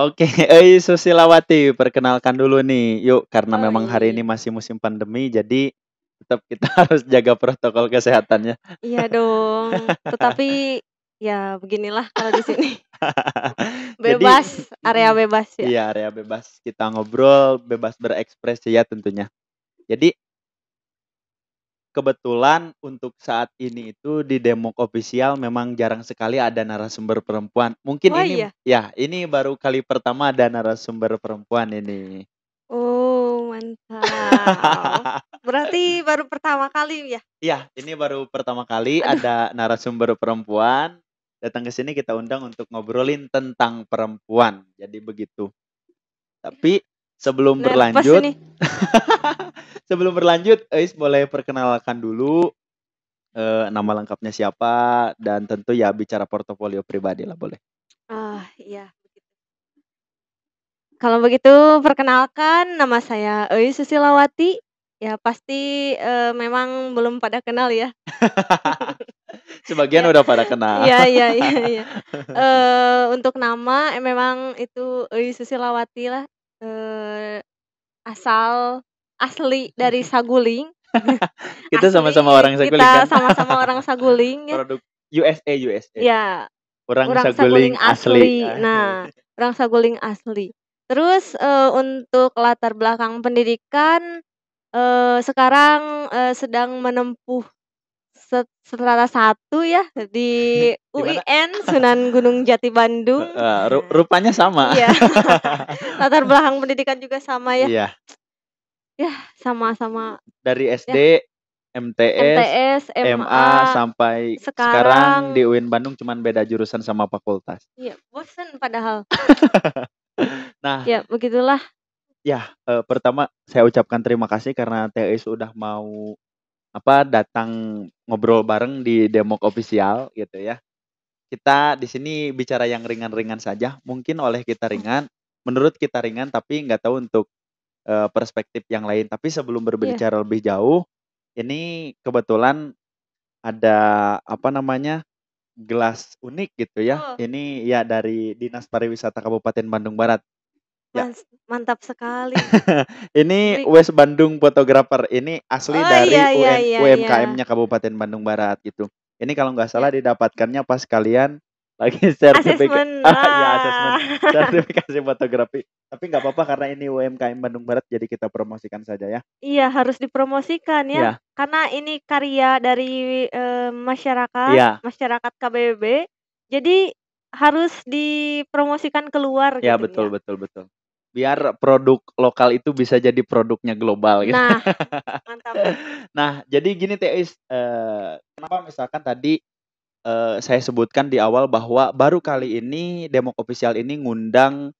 Oke, Susilawati, perkenalkan dulu nih. Yuk, karena Oh memang hari iya, ini masih musim pandemi, jadi tetap kita harus jaga protokol kesehatannya. iya dong. Tetapi ya beginilah kalau di sini. Jadi Bebas, area bebas ya. iya, area bebas kita ngobrol, bebas berekspresi ya tentunya. Jadi kebetulan untuk saat ini itu di Demok Official memang jarang sekali ada narasumber perempuan. Mungkin Oh ini iya? ya, ini baru kali pertama ada narasumber perempuan ini. Oh mantap. Berarti baru pertama kali ya? Iya, ini baru pertama kali Aduh, ada narasumber perempuan datang ke sini, kita undang untuk ngobrolin tentang perempuan. Jadi begitu. Tapi sebelum nervous berlanjut ini. sebelum berlanjut, Eis boleh perkenalkan dulu, nama lengkapnya siapa dan tentu ya bicara portofolio pribadi lah boleh. Ah iya. Kalau begitu perkenalkan nama saya Susilawati. Ya pasti, memang belum pada kenal ya. Sebagian Ya, udah pada kenal. iya iya iya iya. Untuk nama, memang itu Susilawati lah, eee, asal asli dari Saguling. Kita sama-sama Asli orang Saguling kan? kita sama-sama orang Saguling ya. Produk USA USA. Ya, Orang orang Saguling Saguling asli. asli. Nah, orang Saguling asli. Terus, untuk latar belakang pendidikan, sekarang, sedang menempuh Strata 1 ya di Di mana? UIN Sunan Gunung Jati Bandung. Heeh, Nah, rupanya sama. iya. Latar belakang pendidikan juga sama ya. Iya, Yah, sama-sama dari ya, SD, MTS, MTS, MA, MA, sampai sekarang di sekarang UIN Bandung cuman beda jurusan sama fakultas. iya, bosen padahal. Nah, Ya begitulah. ya, pertama saya ucapkan terima kasih karena TI sudah mau, apa, datang ngobrol bareng di Demok Official gitu ya. Kita di sini bicara yang ringan-ringan saja, mungkin oleh kita ringan, menurut kita ringan, tapi nggak tahu untuk, perspektif yang lain. Tapi sebelum Iya. berbicara lebih jauh, ini kebetulan ada, apa namanya, gelas unik gitu ya. Oh, Ini ya dari Dinas Pariwisata Kabupaten Bandung Barat. Ya, mantap sekali. ini Wi West Bandung Photographer, ini asli oh, iya dari iya iya iya. UMKM-nya Kabupaten Bandung Barat gitu. Ini kalau nggak salah Ya, didapatkannya pas kalian lagi sertifikat asesmen, ya asesmen wah. sertifikasi fotografi. Tapi nggak apa-apa karena ini UMKM Bandung Barat jadi kita promosikan saja ya. Iya, harus dipromosikan ya, Iya karena ini karya dari, masyarakat iya masyarakat KBB, jadi harus dipromosikan keluar iya, gitu betul ya. betul betul. Biar produk lokal itu bisa jadi produknya global gitu. Nah, mantap. Nah, jadi gini Teis, kenapa misalkan tadi saya sebutkan di awal bahwa baru kali ini Demok Official ini ngundang,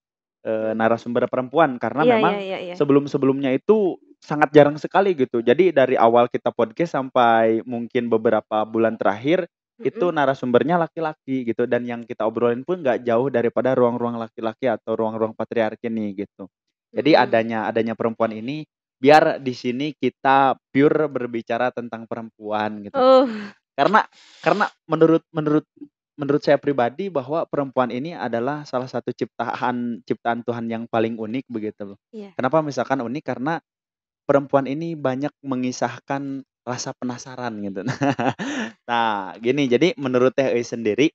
Mhm. narasumber perempuan karena Iya iya memang iya iya. sebelum-sebelumnya itu sangat jarang sekali gitu. Jadi dari awal kita podcast sampai mungkin beberapa bulan terakhir, itu Mhm narasumbernya laki-laki gitu dan yang kita obrolin pun nggak jauh daripada ruang-ruang laki-laki atau ruang-ruang patriarki nih gitu. Jadi mhm. adanya adanya perempuan ini biar di sini kita pure berbicara tentang perempuan gitu. Oh, Karena karena menurut menurut menurut saya pribadi bahwa perempuan ini adalah salah satu ciptaan ciptaan Tuhan yang paling unik begitu loh. iya. Kenapa misalkan unik? Karena perempuan ini banyak mengisahkan rasa penasaran gitu. Nah, gini, jadi menurut Teh Euy sendiri,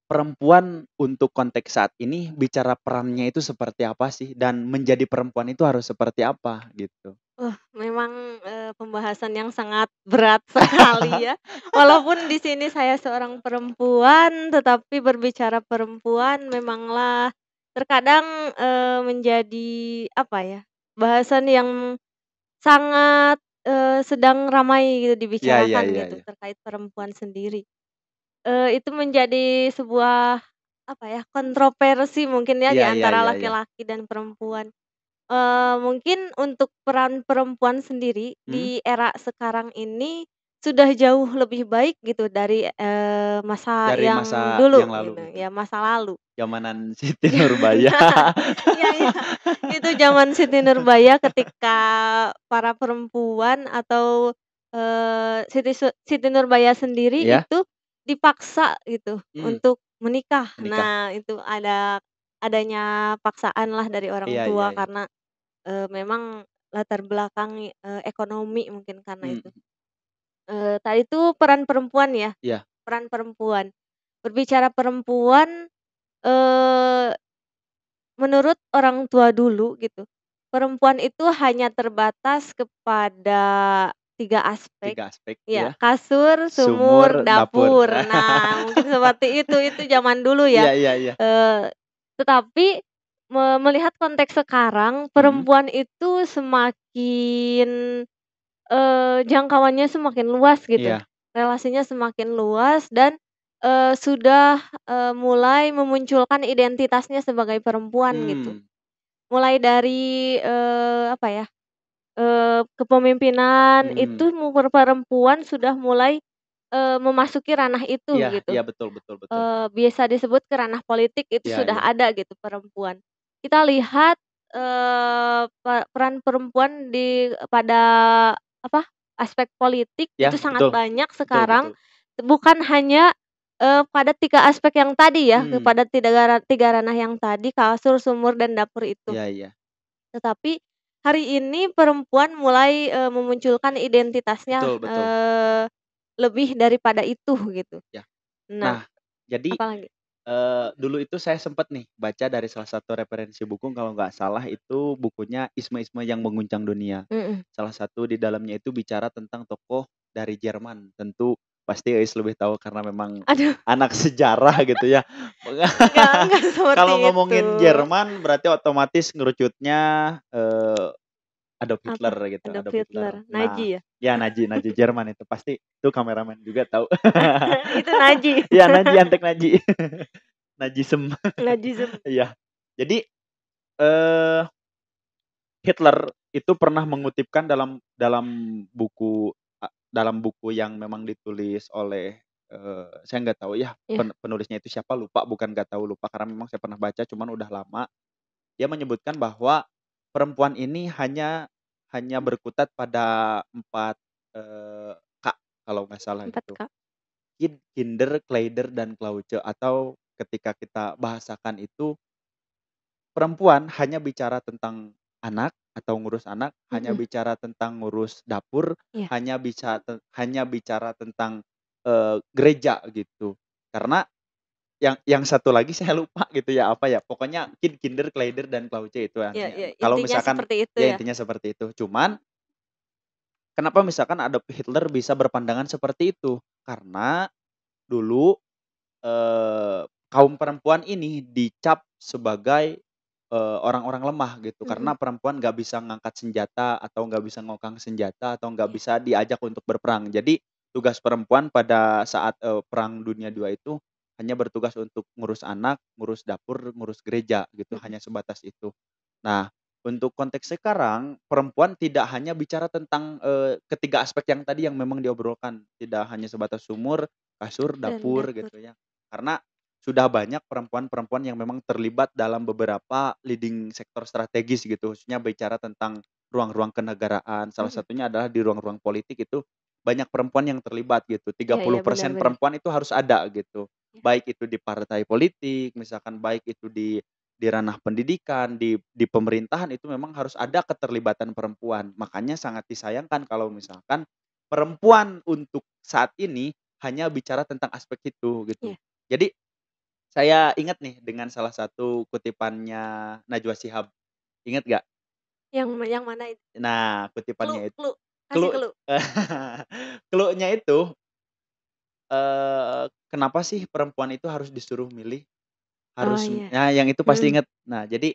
perempuan untuk konteks saat ini bicara perannya itu seperti apa sih? Dan menjadi perempuan itu harus seperti apa gitu? Memang, pembahasan yang sangat berat sekali ya. Walaupun di sini saya seorang perempuan, tetapi berbicara perempuan memanglah terkadang, menjadi apa ya, bahasan yang sangat, sedang ramai gitu Iya iya dibicarakan iya gitu iya. terkait perempuan sendiri. Itu menjadi sebuah apa ya, kontroversi mungkin ya di Iya iya antara iya iya. laki-laki dan perempuan. Mungkin untuk peran perempuan sendiri Mhm? di era sekarang ini sudah jauh lebih baik gitu dari, masa Dari yang masa dulu yang lalu gitu, gitu? ya masa lalu. Zamanan Siti Nurbaya. Iya iya, itu zaman Siti Nurbaya ketika para perempuan atau, Siti Nurbaya sendiri Iya? itu dipaksa gitu Mhm, untuk menikah. menikah. Nah, itu adanya paksaan lah dari orang Iya iya tua iya. karena, memang latar belakang, ekonomi mungkin karena itu. Mhm. Tadi tuh peran perempuan ya, Iya peran perempuan. Berbicara perempuan, eee, menurut orang tua dulu gitu, perempuan itu hanya terbatas kepada 3 aspek, 3 aspek ya ya, kasur, sumur, sumur, dapur. dapur. Nah, mungkin seperti itu zaman dulu ya. Iya iya iya. Eee, tetapi melihat konteks sekarang, Mhm. perempuan itu semakin, jangkauannya semakin luas gitu, Iya. relasinya semakin luas dan, sudah, mulai memunculkan identitasnya sebagai perempuan gitu. Mmm. Mulai dari, apa ya, kepemimpinan Mmm. itu perempuan sudah mulai, memasuki ranah itu Iya gitu. iya, betul betul betul. Biasa disebut ke ranah politik itu Iya sudah iya. ada gitu perempuan. Kita lihat, peran perempuan pada apa, aspek politik itu Ya, sangat betul. banyak Betul sekarang, betul. bukan hanya, pada 3 aspek yang tadi ya, Mmm. kepada 3 ranah yang tadi, kasur, sumur, dan dapur itu. Iya iya. Tetapi hari ini perempuan mulai, memunculkan identitasnya, Betul betul. lebih daripada itu gitu. Ya. Nah, Nah, jadi, apalagi? dulu itu saya sempet nih baca dari salah satu referensi buku kalau nggak salah itu bukunya Isme-Isme yang Mengguncang Dunia. Mhm. Salah satu di dalamnya itu bicara tentang tokoh dari Jerman. Tentu pasti Euis lebih tahu karena memang Aduh, anak sejarah gitu ya. enggak seperti Kalau itu. ngomongin Jerman berarti otomatis ngerucutnya, Adolf Hitler Apa? gitu, Adolf Adolf Hitler. Hitler, Nah, Nazi ya? ya Nazi Jerman itu pasti itu kameramen juga tahu. Itu Nazi. Iya Nazi, antek Nazi. Najism. Nazism. Iya. Jadi, eee, Hitler itu pernah mengutipkan dalam buku dalam buku yang memang ditulis oleh, saya nggak tahu ya Iya. penulisnya itu siapa lupa, bukan nggak tahu lupa karena memang saya pernah baca cuman udah lama. Dia menyebutkan bahwa perempuan ini hanya berkutat pada 4, K kalau nggak salah 4 gitu. Kak. Kinder, Kleider, dan Klauze atau ketika kita bahasakan itu, perempuan hanya bicara tentang anak atau ngurus anak, hanya Mhm. bicara tentang ngurus dapur, Iya. hanya bicara tentang, gereja gitu. Karena yang satu lagi saya lupa gitu ya, apa ya, pokoknya Kinder, Kleider, dan Klauze itu Iya artinya. iya, Kalau intinya misalkan seperti itu ya ya? intinya seperti itu. Cuman kenapa misalkan Adolf Hitler bisa berpandangan seperti itu? Karena dulu kaum perempuan ini dicap sebagai, orang-orang lemah gitu, Mhm. karena perempuan nggak bisa ngangkat senjata atau nggak bisa ngokang senjata atau nggak Iya. bisa diajak untuk berperang. Jadi tugas perempuan pada saat, Perang Dunia II itu hanya bertugas untuk ngurus anak, ngurus dapur, ngurus gereja gitu, Mhm. hanya sebatas itu. Nah, untuk konteks sekarang, perempuan tidak hanya bicara tentang, ketiga aspek yang tadi yang memang diobrolkan, tidak hanya sebatas sumur, kasur, Dan dapur dapur. gitu ya. Karena sudah banyak perempuan-perempuan yang memang terlibat dalam beberapa leading sektor strategis gitu, khususnya bicara tentang ruang-ruang kenegaraan, salah Mhm. satunya adalah di ruang-ruang politik itu banyak perempuan yang terlibat gitu, Iya iya, benar 30% benar. perempuan itu harus ada gitu. Iya. Baik itu di partai politik, misalkan baik itu di ranah pendidikan, di pemerintahan itu memang harus ada keterlibatan perempuan. Makanya sangat disayangkan kalau misalkan perempuan untuk saat ini hanya bicara tentang aspek itu gitu. Iya. Jadi saya ingat nih dengan salah satu kutipannya Najwa Shihab, ingat nggak? Yang mana itu? Nah, Clue kutipannya clue, kasih clue clue. clue-nya itu, kenapa sih perempuan itu harus disuruh milih? Oh Harus iya. nah yang itu pasti Mhm. inget. Nah jadi,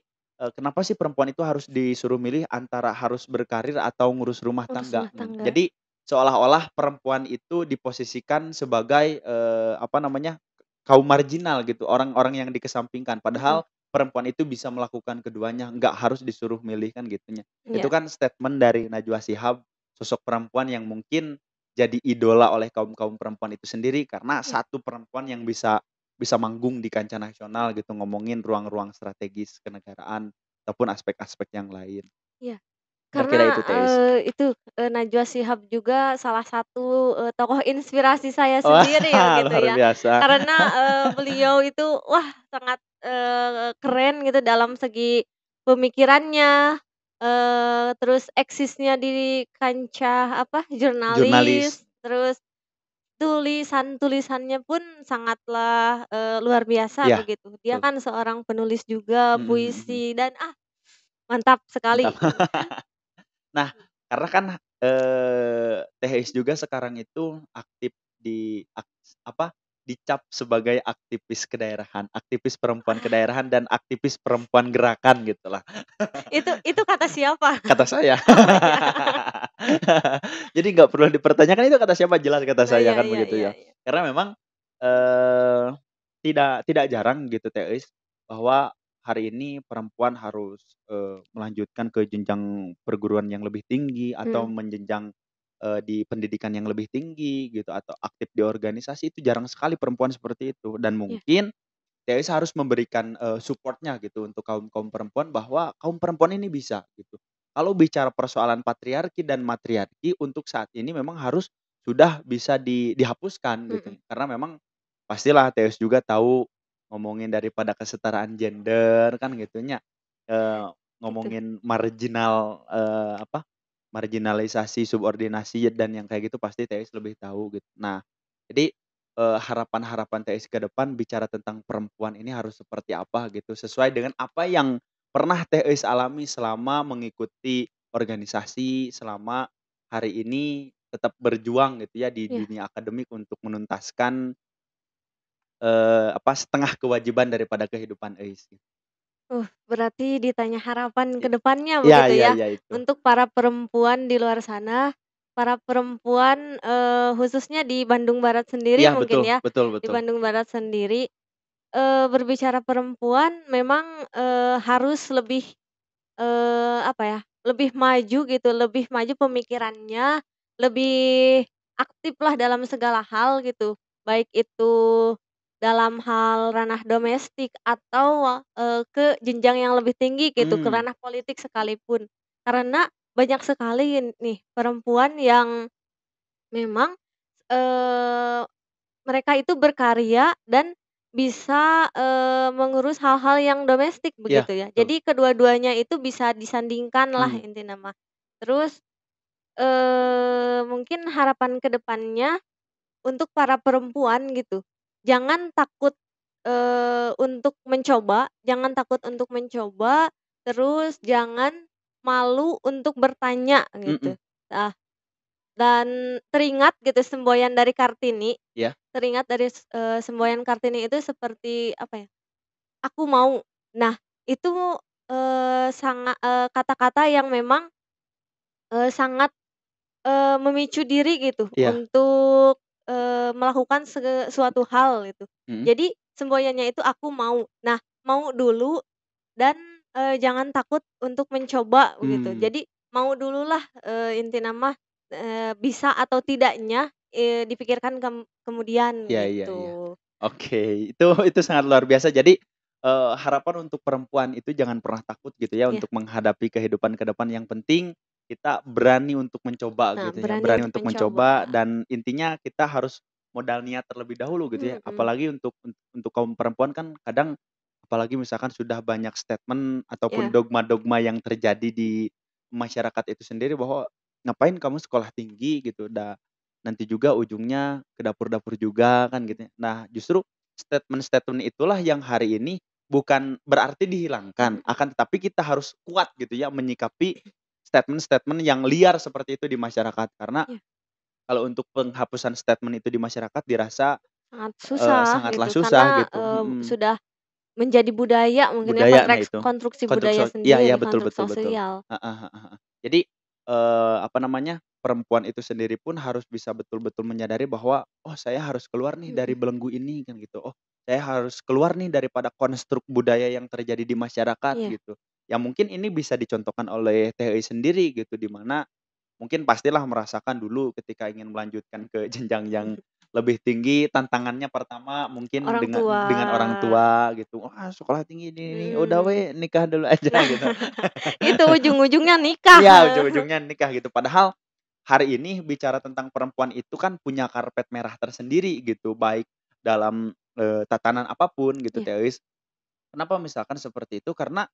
kenapa sih perempuan itu harus disuruh milih antara harus berkarir atau ngurus rumah Urus tangga? rumah tangga. Jadi seolah-olah perempuan itu diposisikan sebagai, apa namanya, kaum marginal gitu, orang-orang yang dikesampingkan. Mhm. Padahal perempuan itu bisa melakukan keduanya, nggak harus disuruh milih kan gitunya. Itu Iya. kan statement dari Najwa Shihab, sosok perempuan yang mungkin jadi idola oleh kaum-kaum perempuan itu sendiri karena Iya. satu perempuan yang bisa manggung di kancah nasional gitu, ngomongin ruang-ruang strategis kenegaraan ataupun aspek-aspek yang lain. Iya. Kira-kira Karena, itu, Teis. Najwa Shihab juga salah satu, tokoh inspirasi saya Wah, sendiri ya gitu luar ya. biasa. Karena, beliau itu wah sangat keren gitu dalam segi pemikirannya, terus eksisnya di kancah apa, Jurnalis. jurnalis, terus tulisan-tulisannya pun sangatlah, luar biasa Iya, begitu. Dia betul. kan seorang penulis juga Mhm mhm mhm. puisi dan, mantap Mantap. sekali. Nah, karena kan, THS juga sekarang itu aktif di apa, dicap sebagai aktivis kedaerahan, aktivis perempuan Ah, kedaerahan dan aktivis perempuan gerakan gitulah, itu kata siapa? kata saya. Oh iya. Jadi nggak perlu dipertanyakan itu kata siapa, jelas kata Oh saya iya kan iya begitu iya ya. iya. Karena memang, eee, tidak tidak jarang gitu THS bahwa hari ini perempuan harus, melanjutkan ke jenjang perguruan yang lebih tinggi atau Mhm, menjenjang, di pendidikan yang lebih tinggi gitu atau aktif di organisasi itu jarang sekali perempuan seperti itu dan iya mungkin THS harus memberikan, support-nya gitu untuk kaum-kaum perempuan bahwa kaum perempuan ini bisa gitu. Kalau bicara persoalan patriarki dan matriarki untuk saat ini memang harus sudah bisa dihapuskan gitu. mhm, Karena memang pastilah THS juga tahu ngomongin daripada kesetaraan gender kan gitu nya, itu. ngomongin marginal, marginalisasi, subordinasi dan yang kayak gitu pasti THS lebih tahu gitu. Nah, jadi harapan-harapan THS ke depan bicara tentang perempuan ini harus seperti apa gitu, sesuai dengan apa yang pernah THS alami selama mengikuti organisasi, selama hari ini tetap berjuang gitu ya di Iya. dunia akademik untuk menuntaskan, setengah kewajiban daripada kehidupan EIS. Berarti ditanya harapan I ke depannya iya begitu iya ya, iya itu. untuk para perempuan di luar sana, para perempuan, khususnya di Bandung Barat sendiri Iya mungkin betul ya, betul di betul. Bandung Barat sendiri, berbicara perempuan memang, harus lebih, apa ya, lebih maju gitu, lebih maju pemikirannya, lebih aktiflah dalam segala hal gitu, baik itu dalam hal ranah domestik atau, ke jenjang yang lebih tinggi gitu, ke Mmm, ranah politik sekalipun. Karena banyak sekali nih perempuan yang memang, eee, mereka itu berkarya dan bisa, mengurus hal-hal yang domestik iya begitu ya. betul. Jadi kedua-duanya itu bisa disandingkanlah Mmm, inti nama. Terus, mungkin harapan ke depannya untuk para perempuan gitu, jangan takut, untuk mencoba, jangan takut untuk mencoba, terus jangan malu untuk bertanya gitu. mhm, Nah, dan teringat gitu semboyan dari Kartini, iya, teringat dari semboyan Kartini itu seperti apa ya, "Aku mau." Nah, itu, kata-kata yang memang, sangat memicu diri gitu iya, untuk, melakukan suatu hal gitu. mhm, Jadi semboyannya itu aku mau. Nah, mau dulu dan, jangan takut untuk mencoba begitu. mmm, Jadi mau dululah, inti nama, bisa atau tidaknya, dipikirkan kemudian iya iya iya. gitu. Oke, itu sangat luar biasa. Jadi, harapan untuk perempuan itu jangan pernah takut gitu ya Iya. untuk menghadapi kehidupan ke depan, yang penting kita berani untuk mencoba Nah, gitu ya, berani berani untuk untuk mencoba. mencoba dan intinya kita harus modal niat terlebih dahulu gitu ya. Mhm. Apalagi untuk kaum perempuan kan kadang apalagi misalkan sudah banyak statement ataupun Iya. dogma-dogma yang terjadi di masyarakat itu sendiri bahwa, "Ngapain kamu sekolah tinggi?" Gitu, nanti juga ujungnya ke dapur-dapur juga kan gitu ya. Nah, justru statement-statement itulah yang hari ini bukan berarti dihilangkan, Mhm. akan tetapi kita harus kuat gitu ya menyikapi statement-statement yang liar seperti itu di masyarakat. Karena Iya. kalau untuk penghapusan statement itu di masyarakat dirasa, Sangat susah sangatlah gitu susah karena, gitu, sudah menjadi budaya mungkin ya, budaya, nah itu, konstruksi konstruk budaya iya iya, sendiri, betul konstruk betul betul. sosial. Heeh heeh heeh. Jadi, perempuan itu sendiri pun harus bisa betul-betul menyadari bahwa, "Oh, saya harus keluar nih dari Mhm, belenggu ini," kan gitu. "Oh, saya harus keluar nih daripada konstruk budaya yang terjadi di masyarakat," iya. gitu. Ya mungkin ini bisa dicontohkan oleh THI sendiri gitu, di mana mungkin pastilah merasakan dulu ketika ingin melanjutkan ke jenjang yang lebih tinggi, tantangannya pertama mungkin Orang dengan orang tua. tua gitu, "Wah, sekolah tinggi ini, udah Mhm. weh nikah dulu aja," Nah, gitu. itu ujung-ujungnya nikah. Iya, ujung-ujungnya nikah gitu. Padahal hari ini bicara tentang perempuan itu kan punya karpet merah tersendiri gitu, baik dalam, tatanan apapun gitu, Iya. Teuis. Kenapa misalkan seperti itu? Karena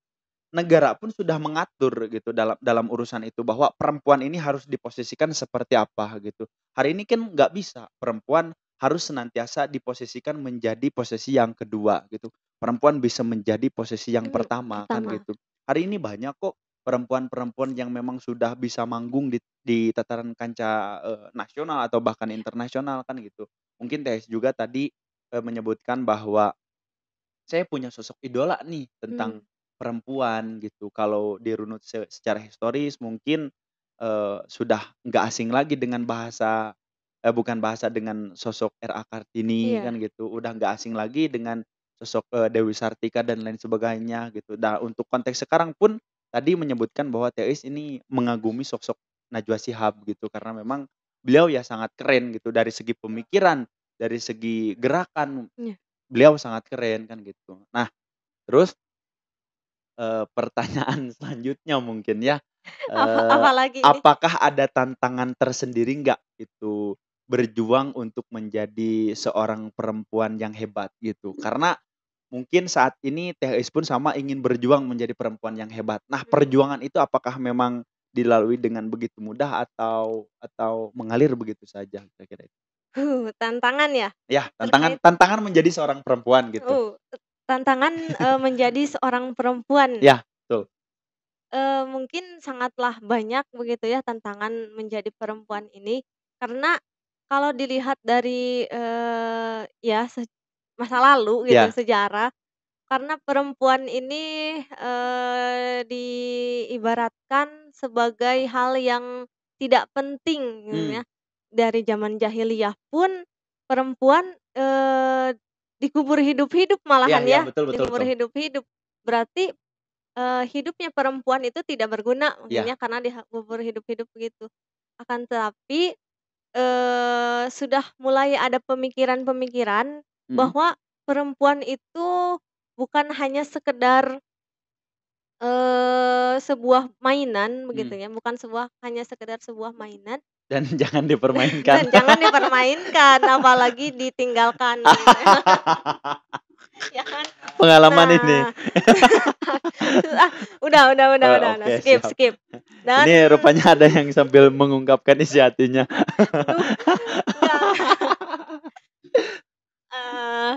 negara pun sudah mengatur gitu dalam dalam urusan itu bahwa perempuan ini harus diposisikan seperti apa gitu. Hari ini kan nggak bisa, perempuan harus senantiasa diposisikan menjadi posisi yang kedua gitu. Perempuan bisa menjadi posisi yang pertama kan Pertama. gitu. Hari ini banyak kok perempuan-perempuan yang memang sudah bisa manggung di tataran kancah, nasional atau bahkan Iya. internasional kan gitu. Mungkin Tes juga tadi, menyebutkan bahwa saya punya sosok idola nih tentang Mmm, perempuan gitu. Kalau dirunut secara historis mungkin, sudah nggak asing lagi dengan bahasa bukan bahasa dengan sosok R.A. Kartini kan iya. gitu, udah nggak asing lagi dengan sosok, Dewi Sartika dan lain sebagainya gitu. Nah, untuk konteks sekarang pun tadi menyebutkan bahwa Theis ini mengagumi sosok Najwa Shihab gitu, karena memang beliau ya sangat keren gitu dari segi pemikiran, dari segi gerakan. Iya. Beliau sangat keren kan gitu. Nah terus, pertanyaan selanjutnya mungkin ya, Apalagi ini? apakah ada tantangan tersendiri nggak itu berjuang untuk menjadi seorang perempuan yang hebat gitu? Karena mungkin saat ini Teh Ais pun sama ingin berjuang menjadi perempuan yang hebat. Nah Mmm. perjuangan itu apakah memang dilalui dengan begitu mudah atau mengalir begitu saja kira-kira itu? Tantangan ya? Ya tantangan Terkait tantangan menjadi seorang perempuan gitu. oh, tantangan, menjadi seorang perempuan. Ya betul. Mungkin sangatlah banyak begitu ya tantangan menjadi perempuan ini, karena kalau dilihat dari, ya masa lalu gitu, Ya. sejarah, karena perempuan ini, diibaratkan sebagai hal yang tidak penting gitu Mmm. ya. Dari zaman jahiliyah pun perempuan, dikubur hidup-hidup Iya malahan iya, ya, betul betul dikubur betul. hidup-hidup. Berarti hidupnya perempuan itu tidak berguna mungkin Iya, ya karena dikubur hidup-hidup begitu. Akan tetapi, sudah mulai ada pemikiran-pemikiran mhm, bahwa perempuan itu bukan hanya sekedar, sebuah mainan begitu mmm, ya, bukan hanya sekedar sebuah mainan dan jangan dipermainkan. dan jangan dipermainkan, apalagi ditinggalkan gitu ya, ya kan. Pengalaman ini. Nah, ah, udah, Oke skip siap. skip. Dan Ini rupanya ada yang sambil mengungkapkan isi hatinya. aduh, enggak, eee,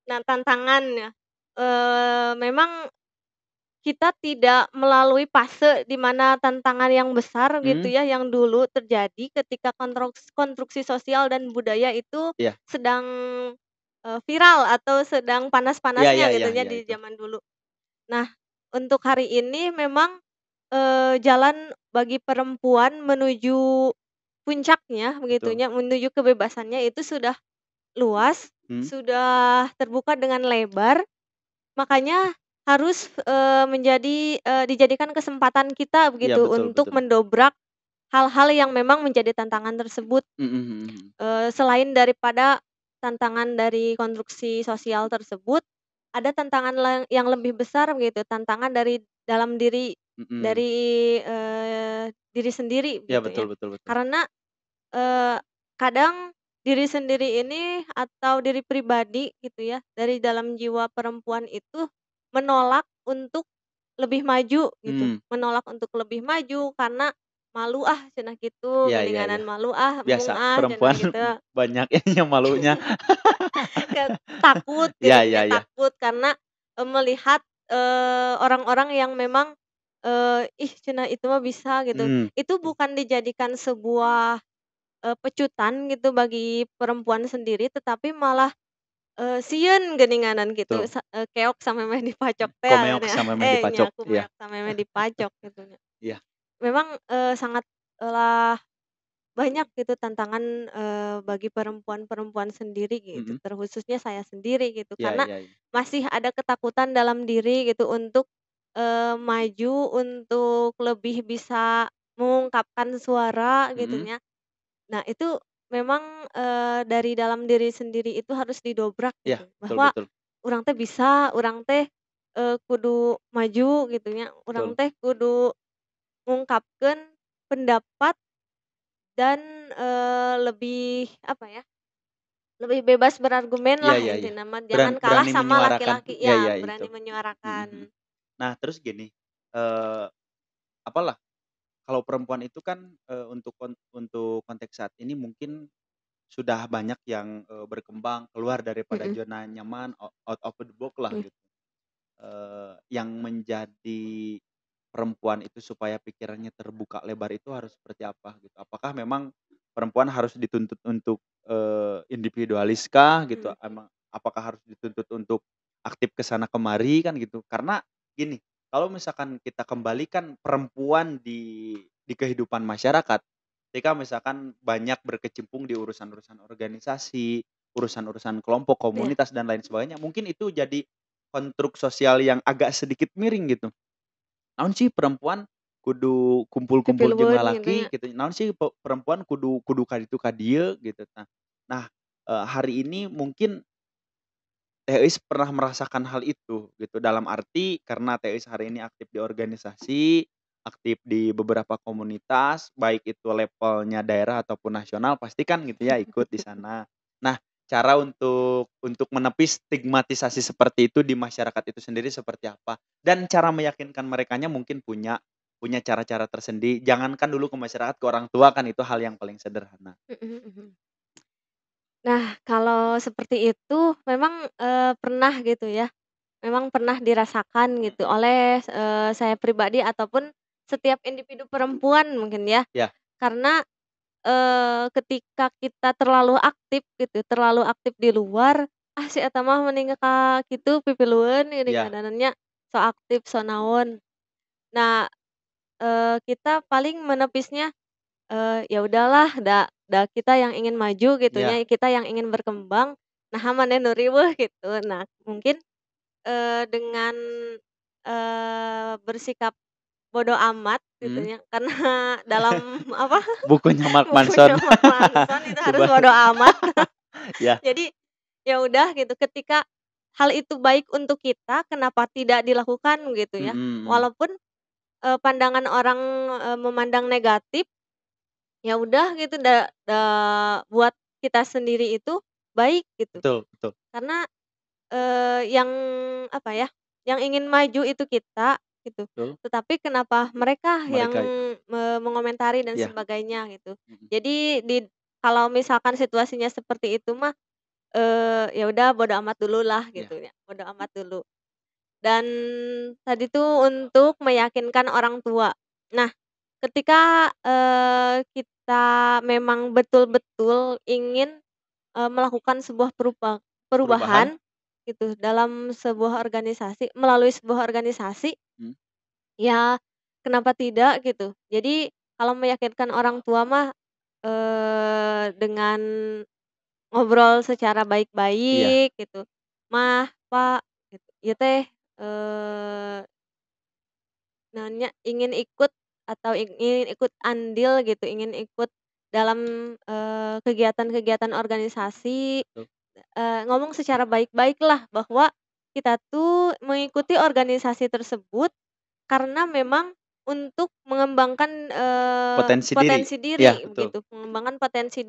nah tantangannya, memang kita tidak melalui fase di mana tantangan yang besar gitu Mmm, ya, yang dulu terjadi ketika konstruksi sosial dan budaya itu iya. sedang, viral atau sedang Iya panas-panasnya iya gitu iya ya iya di itu, zaman dulu. Nah, untuk hari ini memang, jalan bagi perempuan menuju puncaknya betul. begitunya, menuju kebebasannya itu sudah luas, Mhm, sudah terbuka dengan lebar, makanya harus, dijadikan kesempatan kita iya begitu betul untuk betul. mendobrak hal-hal yang memang menjadi tantangan tersebut, Mhm mhm mhm. selain daripada tantangan dari konstruksi sosial tersebut, ada tantangan yang lebih besar begitu, tantangan dari dalam diri, Mhm. dari, diri sendiri Iya begitu betul ya. betul betul. Karena Eee, kadang diri sendiri ini atau diri pribadi gitu ya, dari dalam jiwa perempuan itu menolak untuk lebih maju gitu, Mmm, menolak untuk lebih maju karena, "Malu ah," cenah kitu, iya iya iya. "geuninganan malu ah, embung Biasa ah," cenah perempuan gitu. banyak ininya malunya. Takut Iya gitu iya ya, iya. takut karena, melihat, orang-orang yang memang, "Ih cenah itu mah bisa," gitu. Mmm, Itu betul. bukan dijadikan sebuah pecutan gitu bagi perempuan sendiri, tetapi malah, sieun geuninganan gitu, Betul. keok samemeh dipacok teh Komeok nya, sama meh dipacok, nya iya. kumeok samemeh dipacok gitu nya. Iya, Memang, sangat banyak gitu tantangan, bagi perempuan-perempuan sendiri gitu, mhm. terkhususnya saya sendiri gitu, Iya karena iya iya. masih ada ketakutan dalam diri gitu untuk, maju, untuk lebih bisa mengungkapkan suara gitu Mhm. ya. Nah itu memang, dari dalam diri sendiri itu harus didobrak Iya, gitu, betul bahwa betul urang teh bisa, urang teh, kudu maju gitu nya, urang betul. teh kudu ngungkapkeun pendapat dan, lebih apa ya, Lebih bebas berargumen Iya lah iya iya. intinya mah, jangan kalah Berani sama menyuarakan laki-laki iya ya, iya itu. berani Mhm mhm. menyuarakan. Nah terus gini, eee, apalah, kalau perempuan itu kan, untuk konteks saat ini mungkin sudah banyak yang, berkembang keluar daripada Mhm, zona nyaman, out of the box lah mhm gitu. Yang menjadi perempuan itu supaya pikirannya terbuka lebar itu harus seperti apa gitu? Apakah memang perempuan harus dituntut untuk, individualis kah gitu? mhm Apakah harus dituntut untuk aktif ke sana kemari kan gitu? Karena gini, kalau misalkan kita kembalikan perempuan di kehidupan masyarakat, ketika misalkan banyak berkecimpung di urusan-urusan organisasi, urusan-urusan kelompok, iya, komunitas dan lain sebagainya, mungkin itu jadi konstruk sosial yang agak sedikit miring gitu. Naon sih perempuan kudu kumpul-kumpul jeung pipilueun gitu lalaki nya. gitu, naon sih perempuan kudu kudu ka ditu ka dieu gitu. Nah, hari ini mungkin Teh Eis pernah merasakan hal itu gitu, dalam arti karena Teh Eis hari ini aktif di organisasi, aktif di beberapa komunitas, baik itu levelnya daerah ataupun nasional pasti kan gitu ya ikut di sana. Nah, cara untuk menepis stigmatisasi seperti itu di masyarakat itu sendiri seperti apa? Dan cara meyakinkan merekanya mungkin punya punya cara-cara tersendiri, jangankan dulu ke masyarakat, ke orang tua kan itu hal yang paling sederhana. Mhm mhm. Nah, kalau seperti itu memang, pernah gitu ya, memang pernah dirasakan gitu Mhm, oleh, saya pribadi ataupun setiap individu perempuan mungkin ya. iya Karena, ketika kita terlalu aktif gitu, terlalu aktif di luar, ah, si eta mah mending ka kitu pipilueun geuning iya, ngaranna nya, so aktif, so naon. Nah, kita paling menepisnya, ya udahlah da kita yang ingin maju gitu iya, nya, kita yang ingin berkembang, naha maneh nu riweuh gitu. Nah, mungkin, dengan, bersikap bodo amat gitu mhm. ya, karena dalam apa, Bukunya Mark bukunya Manson. Mark Manson itu harus Coba bodo amat. ya, Jadi, ya udah gitu, ketika hal itu baik untuk kita, kenapa tidak dilakukan gitu mhm ya. mhm. Walaupun, pandangan orang, memandang negatif, ya udah gitu buat kita sendiri itu baik gitu. Betul betul Karena, yang apa ya, yang ingin maju itu kita gitu, betul, tetapi kenapa mereka yang, mereka mengomentari dan iya, sebagainya gitu. mhm, Jadi kalau misalkan situasinya seperti itu mah, ya udah bodo amat dulu lah iya, gitu ya, bodo amat dulu. Dan tadi tuh untuk meyakinkan orang tua. Nah, ketika, kita memang betul-betul ingin, melakukan sebuah perubahan, perubahan gitu dalam sebuah organisasi melalui sebuah organisasi, mhm, ya kenapa tidak gitu. Jadi kalau meyakinkan orang tua mah, dengan ngobrol secara iya, baik gitu, "Mah, Pak," gitu, "ieu teh, eee" Nanya ingin ikut atau ingin ikut andil gitu, ingin ikut dalam, kegiatan-kegiatan organisasi, betul, ngomong secara baik-baik lah bahwa kita tuh mengikuti organisasi tersebut karena memang untuk mengembangkan, potensi diri, potensi iya diri betul. begitu, mengembangkan potensi diri.